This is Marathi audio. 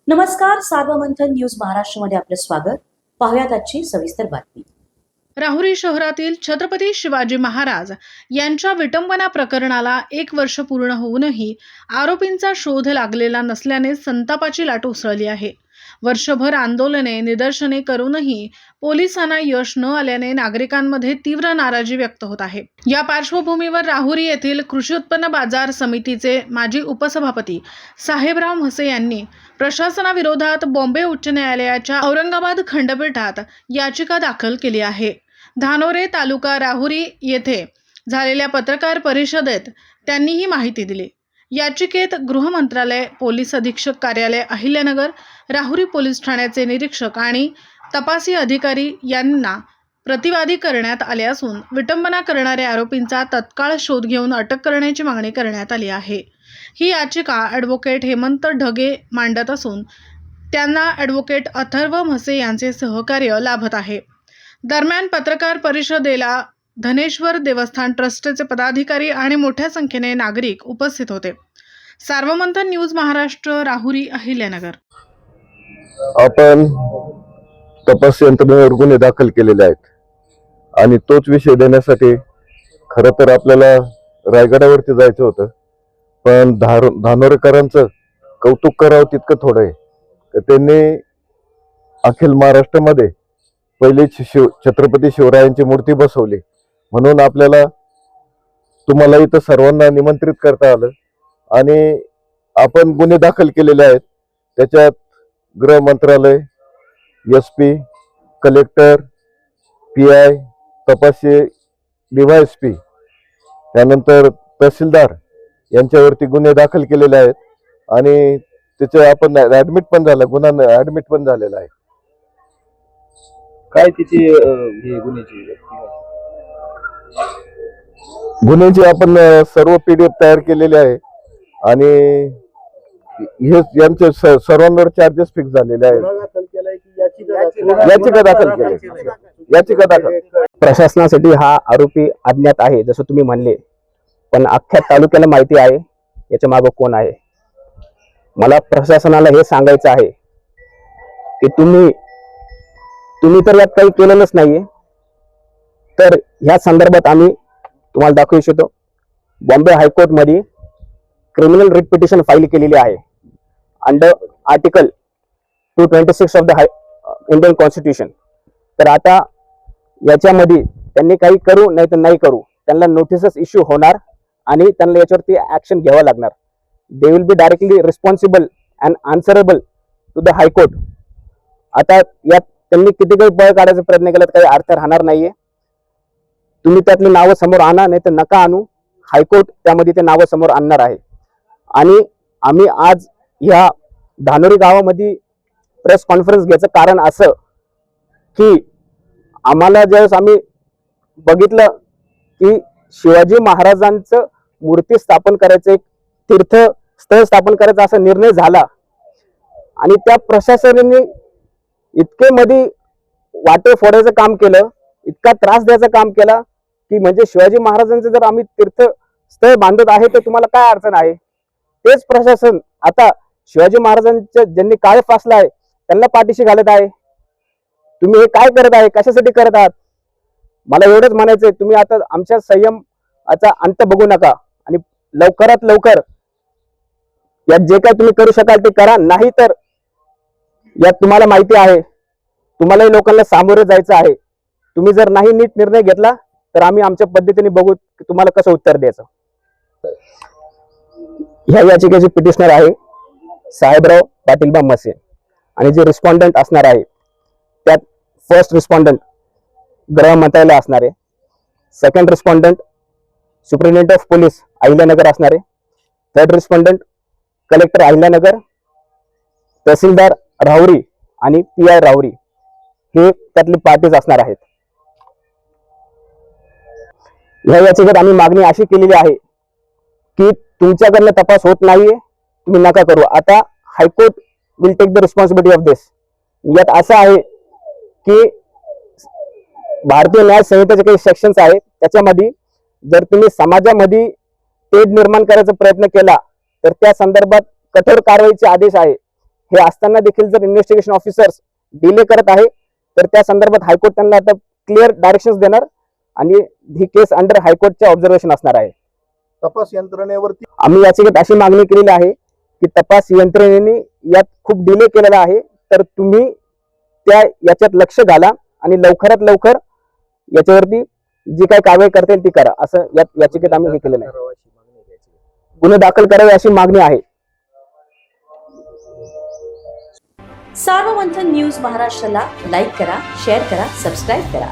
नमस्कार, सार्वमंथन न्यूज महाराष्ट्रमध्ये आपलं स्वागत. पाहुयात आजची सविस्तर बातमी. राहुरी शहरातील छत्रपती शिवाजी महाराज यांच्या विटंबना प्रकरणाला 1 वर्ष पूर्ण होऊनही आरोपींचा शोध लागलेला नसल्याने संतापाची लाट उसळली आहे. वर्षभर आंदोलने निदर्शने करूनही पोलिसांना यश न आल्याने नागरिकांमध्ये तीव्र नाराजी व्यक्त होत आहे. या पार्श्वभूमीवर राहुरी येथील कृषी उत्पन्न बाजार समितीचे माजी उपसभापती साहेबराव म्हसे यांनी प्रशासनाविरोधात बॉम्बे उच्च न्यायालयाच्या औरंगाबाद खंडपीठात याचिका दाखल केली आहे. धानोरे तालुका राहुरी येथे झालेल्या पत्रकार परिषदेत त्यांनी ही माहिती दिली. याचिकेत गृह मंत्रालय, पोलीस अधीक्षक कार्यालय अहिल्यानगर, राहुरी पोलीस ठाण्याचे निरीक्षक आणि तपासी अधिकारी यांना प्रतिवादी करण्यात आले असून विटंबना करणाऱ्या आरोपींचा तत्काळ शोध घेऊन अटक करण्याची मागणी करण्यात आली आहे. ही याचिका ॲडव्होकेट हेमंत ढगे मांडत असून त्यांना ॲडव्होकेट अथर्व म्हसे यांचे सहकार्य लाभत आहे. दरम्यान पत्रकार परिषदेला धनेश्वर देवस्थान ट्रस्टचे पदाधिकारी आणि मोठ्या संख्येने नागरिक उपस्थित होते. सार्वमंथन न्यूज महाराष्ट्र, राहुरी, अहिल्यानगर. आपण तपास यंत्रणेवर गुन्हे दाखल केलेले आहेत आणि तोच विषय देण्यासाठी खरं तर आपल्याला रायगडावरती जायचं होतं, पण धानोरेकरांचं कौतुक करावं तितकं थोडं आहे. तर त्यांनी अखिल महाराष्ट्रामध्ये पहिली छत्रपती शिवरायांची मूर्ती बसवली, म्हणून आपल्याला तुम्हाला इथं सर्वांना निमंत्रित करता आलं आणि आपण गुन्हे दाखल केलेले आहेत. त्याच्यात गृह मंत्रालय, SP, कलेक्टर, PI, तपासी, DYSP, त्यानंतर तहसीलदार यांच्यावरती गुन्हे दाखल केलेले आहेत आणि त्याचे आपण ऍडमिट पण झालं, गुन्हा ऍडमिट पण झालेला आहे. काय तिची गुन्ह्याची आपण सर्व PDF तयार केलेले आहे आणि हे यांचे सर्वांवर चार्जेस फिक्स झालेले आहेत. याचिका दाखल केली. प्रशासनासाठी हा आरोपी अज्ञात आहे जसं तुम्ही म्हणले, पण अख्ख्या तालुक्याला माहिती आहे याच्या मागे कोण आहे. मला प्रशासनाला हे सांगायचं आहे की तुम्ही तर यात काही केलेलंच नाहीये. तर ह्या संदर्भात आम्ही तुम्हाला दाखवू इच्छितो. बॉम्बे हायकोर्ट मध्ये क्रिमिनल रिट पिटिशन फाईल केलेली आहे under article 226 of the Indian constitution. तर आता याच्यामध्ये त्यांनी काही करू नाही तर नाही करू, त्यांना नोटिसेस इश्यू होणार आणि त्यांना याच्यावरती ऍक्शन घ्यावं लागणार. They will be directly responsible and answerable to the high court. आता यात त्यांनी किती काही बळ काढायचा प्रयत्न केला, काही अर्थ राहणार नाहीये. तुम्ही त्यातली नावं समोर आणा नाही तर नका आणू, हायकोर्ट त्यामध्ये ते नावं समोर आणणार आहे. आणि आम्ही आज ह्या धानोरी गावामध्ये प्रेस कॉन्फरन्स घ्यायचं कारण असं की आम्हाला ज्यावेळेस आम्ही बघितलं की शिवाजी महाराजांचं मूर्ती स्थापन करायचं, एक तीर्थस्थळ स्थापन करायचा असा निर्णय झाला आणि त्या प्रशासनाने इतके मध्ये वाटे फोडायचं काम केलं, इतका त्रास द्यायचं काम केला की म्हणजे शिवाजी महाराजांचं जर आम्ही तीर्थस्थळ बांधत आहे तर तुम्हाला काय अडचण आहे. तेच प्रशासन आता शिवाजी महाराजांच्या ज्यांनी काळ फासला आहे त्यांना पाठीशी घालत आहे. तुम्ही हे काय करत आहे, कशासाठी करत आहात. मला एवढंच म्हणायचंय, तुम्ही आता आमच्या संयमाचा अंत बघू नका आणि लवकरात लवकर यात जे काय तुम्ही करू शकाल ते करा. नाही तर यात तुम्हाला माहिती आहे तुम्हालाही लोकांना सामोरे जायचं आहे. तुम्ही जर नाही नीट निर्णय घेतला तर आम्ही आमच्या पद्धतीने बघू की तुम्हाला कसं उत्तर द्यायचं. ह्या याचिकेचे पिटिशनर आहे साहेबराव पाटीलबा म्हसे आणि जे रिस्पॉन्डंट असणार आहे त्यात फर्स्ट रिस्पॉन्डंट गृह मंत्रालय असणार आहे, second respondent superintendent of police Ahilyanagar असणार आहे, थर्ड रिस्पॉन्डंट कलेक्टर अहिल्यानगर, तहसीलदार राहुरी आणि PI राहुरी हे त्यातले पार्टीज असणार आहेत. ह्या याचिकेत आम्ही मागणी अशी केलेली आहे की तुमच्याकडनं तपास होत नाहीये, तुम्ही नका करू. आता high court will take the responsibility of this. यात असं आहे की भारतीय न्याय संहितेचे काही सेक्शन्स आहेत, त्याच्यामध्ये जर तुम्ही समाजामध्ये तेढ निर्माण करायचा प्रयत्न केला तर त्या संदर्भात कठोर कारवाईचे आदेश आहे. हे असताना देखील जर इन्व्हेस्टिगेशन ऑफिसर्स डिले करत आहे तर त्या संदर्भात हायकोर्ट त्यांना आता क्लिअर डायरेक्शन्स देणार आणि ही केस अंडर हायकोर्टच्या ऑब्झर्वेशन असणार आहे. तपास यंत्रणेवरती आम्ही याचिकेत अशी मागणी केलेली आहे की तपास यंत्रणेने यात खूप डिले केलेला आहे, तर तुम्ही याच्यात लक्ष घाला आणि लवकरात लवकर याच्यावरती जी काही कारवाई करता येईल ती करा, असं याचिकेत आम्ही हे केलेलं आहे. गुन्हे दाखल करावे अशी मागणी आहे. सार्वमंथन न्यूज महाराष्ट्राला लाईक करा, शेअर करा, सबस्क्राईब करा.